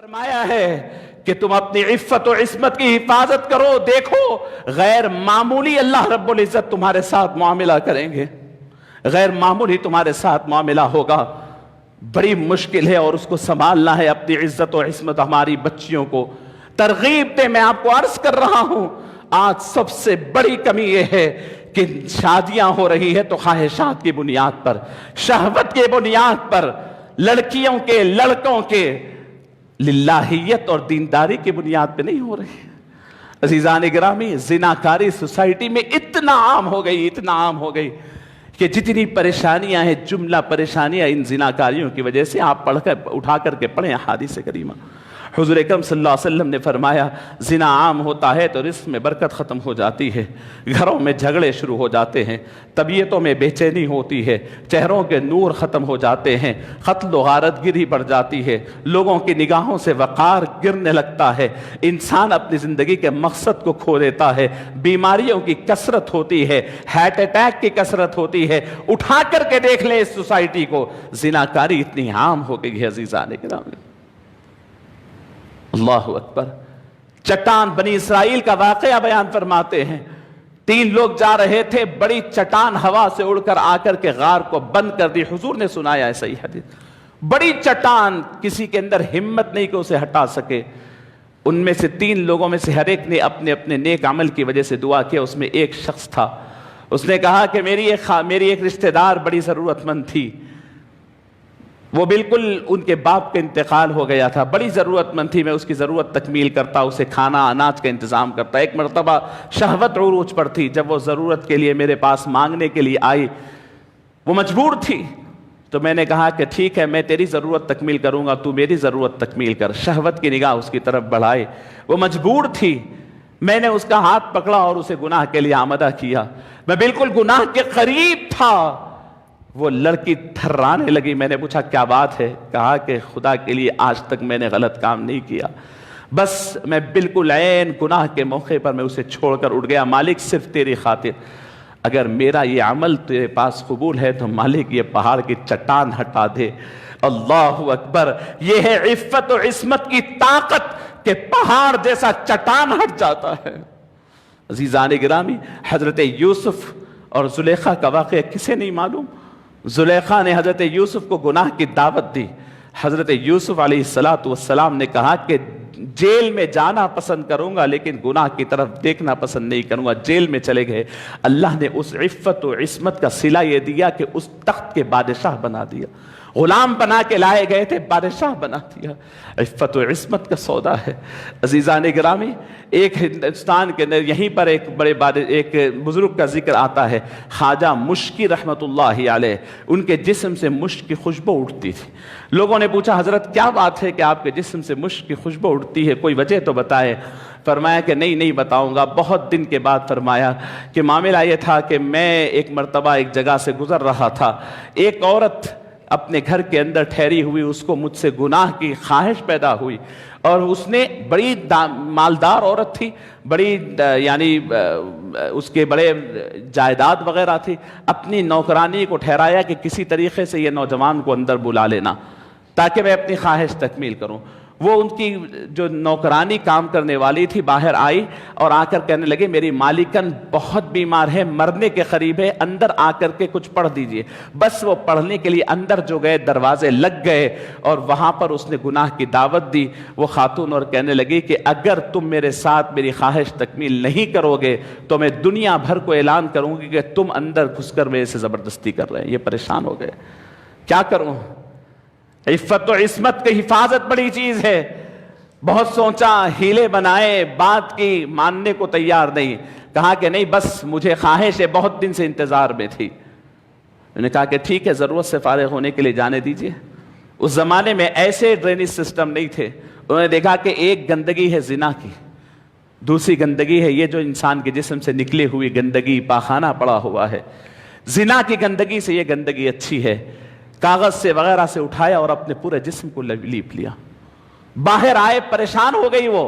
فرمایا ہے کہ تم اپنی عفت و عصمت کی حفاظت کرو. دیکھو غیر معمولی اللہ رب العزت تمہارے ساتھ معاملہ کریں گے, غیر معمولی تمہارے ساتھ معاملہ ہوگا. بڑی مشکل ہے اور اس کو سنبھالنا ہے. اپنی عزت و عصمت ہماری بچیوں کو ترغیب دے. میں آپ کو عرض کر رہا ہوں, آج سب سے بڑی کمی یہ ہے کہ شادیاں ہو رہی ہے تو خواہشات کی بنیاد پر, شہوت کے بنیاد پر, لڑکیوں کے لڑکوں کے للہیت اور دینداری کی بنیاد پہ نہیں ہو رہی. عزیزان گرامی, زناکاری سوسائٹی میں اتنا عام ہو گئی, اتنا عام ہو گئی کہ جتنی پریشانیاں ہیں, جملہ پریشانیاں ان زناکاریوں کی وجہ سے. آپ پڑھ کر اٹھا کر کے پڑھیں احادیث کریمہ. حضور اکرم صلی اللہ علیہ وسلم نے فرمایا زنا عام ہوتا ہے تو رزق میں برکت ختم ہو جاتی ہے, گھروں میں جھگڑے شروع ہو جاتے ہیں, طبیعتوں میں بے چینی ہوتی ہے, چہروں کے نور ختم ہو جاتے ہیں, قتل و غارت گری بڑھ جاتی ہے, لوگوں کی نگاہوں سے وقار گرنے لگتا ہے, انسان اپنی زندگی کے مقصد کو کھو دیتا ہے, بیماریوں کی کثرت ہوتی ہے, ہارٹ اٹیک کی کثرت ہوتی ہے. اٹھا کر کے دیکھ لیں اس سوسائٹی کو, زناکاری اتنی عام ہو گئی ہے. عزیزان گرامی, اللہ اکبر. چٹان بنی اسرائیل کا واقعہ بیان فرماتے ہیں. 3 لوگ جا رہے تھے, بڑی چٹان ہوا سے اڑ کر آ کر کے غار کو بند کر دی. حضور نے سنایا ہے صحیح حدیث, بڑی چٹان, کسی کے اندر ہمت نہیں کہ اسے ہٹا سکے. ان میں سے 3 لوگوں میں سے ہر ایک نے اپنے اپنے نیک عمل کی وجہ سے دعا کیا. اس میں ایک شخص تھا, اس نے کہا کہ میری ایک رشتہ دار بڑی ضرورت مند تھی. وہ بالکل ان کے باپ کا انتقال ہو گیا تھا, بڑی ضرورت مند تھی, میں اس کی ضرورت تکمیل کرتا, اسے کھانا اناج کا انتظام کرتا. ایک مرتبہ شہوت عروج پر تھی, جب وہ ضرورت کے لیے میرے پاس مانگنے کے لیے آئی, وہ مجبور تھی, تو میں نے کہا کہ ٹھیک ہے میں تیری ضرورت تکمیل کروں گا, تو میری ضرورت تکمیل کر. شہوت کی نگاہ اس کی طرف بڑھائے, وہ مجبور تھی. میں نے اس کا ہاتھ پکڑا اور اسے گناہ کے لیے آمادہ کیا. میں بالکل گناہ کے قریب تھا, وہ لڑکی تھرانے لگی. میں نے پوچھا کیا بات ہے؟ کہا کہ خدا کے لیے آج تک میں نے غلط کام نہیں کیا, بس میں بالکل عین گناہ کے موقع پر میں اسے چھوڑ کر اٹھ گیا. مالک صرف تیری خاطر, اگر میرا یہ عمل تیرے پاس قبول ہے تو مالک یہ پہاڑ کی چٹان ہٹا دے. اللہ اکبر. یہ ہے عفت و عصمت کی طاقت کہ پہاڑ جیسا چٹان ہٹ جاتا ہے. عزیزان گرامی, حضرت یوسف اور زلیخا کا واقعہ کسے نہیں معلوم؟ زلیخا نے حضرت یوسف کو گناہ کی دعوت دی. حضرت یوسف علیہ السلام نے کہا کہ جیل میں جانا پسند کروں گا لیکن گناہ کی طرف دیکھنا پسند نہیں کروں گا. جیل میں چلے گئے. اللہ نے اس عفت و عصمت کا صلہ یہ دیا کہ اس تخت کے بادشاہ بنا دیا. غلام بنا کے لائے گئے تھے, بادشاہ بنا دیا. عفت و عصمت کا سودا ہے. عزیزان گرامی, ایک ہندوستان کے اندر یہیں پر ایک بزرگ کا ذکر آتا ہے, خواجہ مشکی رحمت اللہ علیہ. ان کے جسم سے مشک کی خوشبو اٹھتی تھی. لوگوں نے پوچھا حضرت کیا بات ہے کہ آپ کے جسم سے مشک کی خوشبو اٹھتی ہے, کوئی وجہ تو بتائے. فرمایا کہ نہیں بتاؤں گا. بہت دن کے بعد فرمایا کہ معاملہ یہ تھا کہ میں ایک مرتبہ ایک جگہ سے گزر رہا تھا, ایک عورت اپنے گھر کے اندر ٹھہری ہوئی, اس کو مجھ سے گناہ کی خواہش پیدا ہوئی, اور اس نے بڑی مالدار عورت تھی, بڑی یعنی اس کے بڑے جائیداد وغیرہ تھی. اپنی نوکرانی کو ٹھہرایا کہ کسی طریقے سے یہ نوجوان کو اندر بلا لینا تاکہ میں اپنی خواہش تکمیل کروں. وہ ان کی جو نوکرانی کام کرنے والی تھی باہر آئی اور آ کر کہنے لگے میری مالکن بہت بیمار ہے, مرنے کے قریب ہے, اندر آ کر کے کچھ پڑھ دیجئے. بس وہ پڑھنے کے لیے اندر جو گئے, دروازے لگ گئے اور وہاں پر اس نے گناہ کی دعوت دی. وہ خاتون اور کہنے لگی کہ اگر تم میرے ساتھ میری خواہش تکمیل نہیں کرو گے تو میں دنیا بھر کو اعلان کروں گی کہ تم اندر گھس کر میرے سے زبردستی کر رہے ہیں. یہ پریشان ہو گئے, کیا کروں؟ عفت و عصمت کی حفاظت بڑی چیز ہے. بہت سوچا, ہیلے بنائے, بات کی, ماننے کو تیار نہیں. کہا کہ نہیں بس مجھے خواہش ہے, بہت دن سے انتظار میں تھی. انہوں نے کہا کہ ٹھیک ہے ضرورت سے فارغ ہونے کے لیے جانے دیجئے. اس زمانے میں ایسے ڈرینیج سسٹم نہیں تھے. انہوں نے دیکھا کہ ایک گندگی ہے زنا کی, دوسری گندگی ہے یہ جو انسان کے جسم سے نکلی ہوئی گندگی, پاخانہ پڑا ہوا ہے. زنا کی گندگی سے یہ گندگی اچھی ہے. کاغذ سے وغیرہ سے اٹھایا اور اپنے پورے جسم کو لیپ لیا. باہر آئے, پریشان ہو گئی. وہ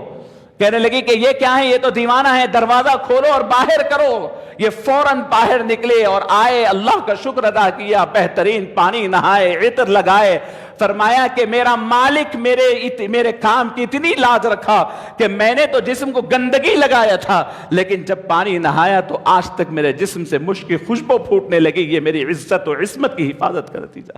کہنے لگی کہ یہ کیا ہے, یہ تو دیوانہ ہے, دروازہ کھولو اور باہر کرو. یہ فوراً باہر نکلے اور آئے، اللہ کا شکر ادا کیا، بہترین پانی نہائے، عطر لگائے، فرمایا کہ میرا مالک میرے کام کی اتنی لاج رکھا کہ میں نے تو جسم کو گندگی لگایا تھا، لیکن جب پانی نہایا تو آج تک میرے جسم سے مشک کی خوشبو پھوٹنے لگی۔ یہ میری عزت و عصمت کی حفاظت کا نتیجہ۔